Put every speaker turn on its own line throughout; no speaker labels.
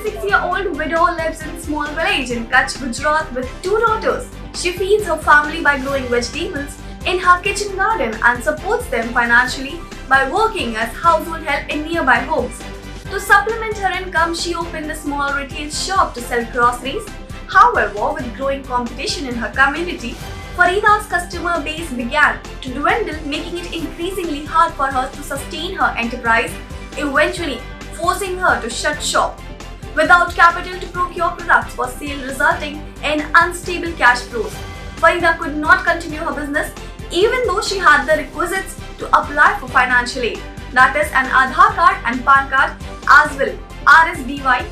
46-year-old widow lives in a small village in Kutch, Gujarat with two daughters. She feeds her family by growing vegetables in her kitchen garden and supports them financially by working as household help in nearby homes. To supplement her income, she opened a small retail shop to sell groceries. However, with growing competition in her community, Farida's customer base began to dwindle, making it increasingly hard for her to sustain her enterprise, eventually forcing her to shut shop. Without capital to procure products for sale, resulting in unstable cash flows, Farida could not continue her business even though she had the requisites to apply for financial aid, that is an Aadhaar card and PAN card, as well RSBY,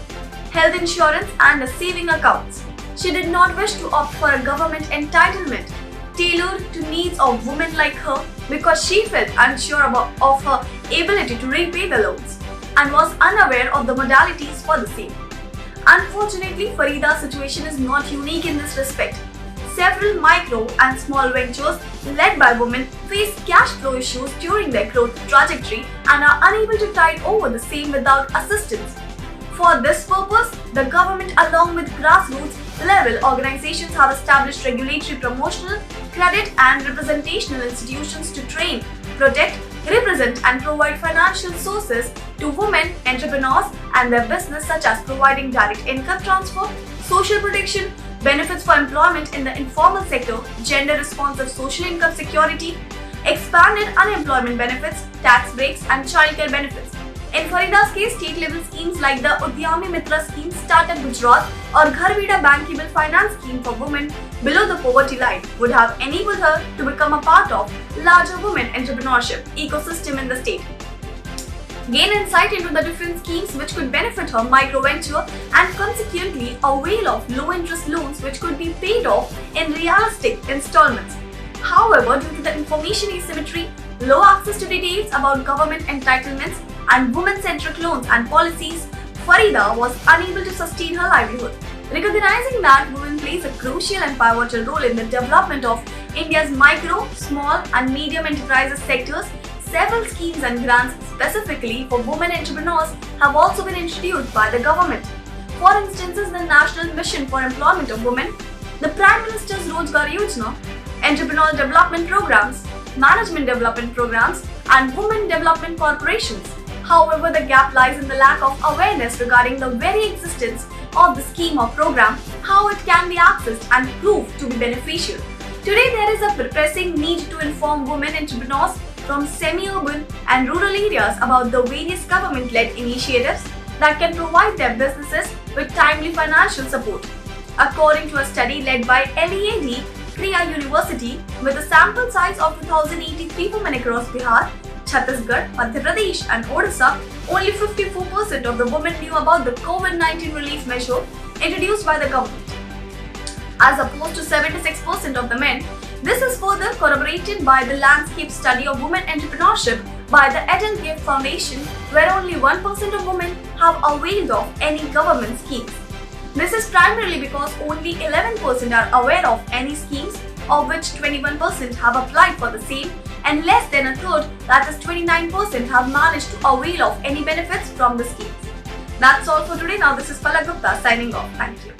health insurance and a saving accounts. She did not wish to opt for a government entitlement tailored to needs of women like her because she felt unsure of her ability to repay the loans and was unaware of the modalities for the same. Unfortunately, Farida's situation is not unique in this respect. Several micro and small ventures led by women face cash flow issues during their growth trajectory and are unable to tide over the same without assistance. For this purpose, the government along with grassroots level organizations have established regulatory, promotional, credit and representational institutions to train, protect, represent and provide financial sources to women entrepreneurs and their business, such as providing direct income transfer, social protection, benefits for employment in the informal sector, gender responsive social income security, expanded unemployment benefits, tax breaks and childcare benefits. In Farida's case, state-level schemes like the Udyami Mitra scheme, Startup Gujarat or Ghar Veeda Bankable Finance scheme for women below the poverty line would have enabled her to become a part of larger women entrepreneurship ecosystem in the state. Gain insight into the different schemes which could benefit her micro-venture and consequently avail of low-interest loans which could be paid off in realistic installments. However, due to the information asymmetry, low access to details about government entitlements and women-centric loans and policies, Farida was unable to sustain her livelihood. Recognizing that women plays a crucial and pivotal role in the development of India's micro, small and medium enterprises sectors, several schemes and grants specifically for women entrepreneurs have also been introduced by the government. For instance, the National Mission for Employment of Women, the Prime Minister's Rozgar Yojana, Entrepreneurial Development Programs, Management Development Programs and Women Development Corporations. However, the gap lies in the lack of awareness regarding the very existence of the scheme or program, how it can be accessed and proved to be beneficial. Today, there is a pressing need to inform women entrepreneurs from semi-urban and rural areas about the various government-led initiatives that can provide their businesses with timely financial support. According to a study led by LEAD, Kriya University, with a sample size of 2,083 women across Bihar, Chhattisgarh, Madhya Pradesh and Odisha, only 54% of the women knew about the COVID-19 relief measure introduced by the government, as opposed to 76% of the men. This is further corroborated by the landscape study of women entrepreneurship by the Atal Gift Foundation, where only 1% of women have availed of any government schemes. This is primarily because only 11% are aware of any schemes, of which 21% have applied for the same, and less than a third, that is 29%, have managed to avail of any benefits from the schemes. That's all for today. Now this is Palak Gupta signing off. Thank you.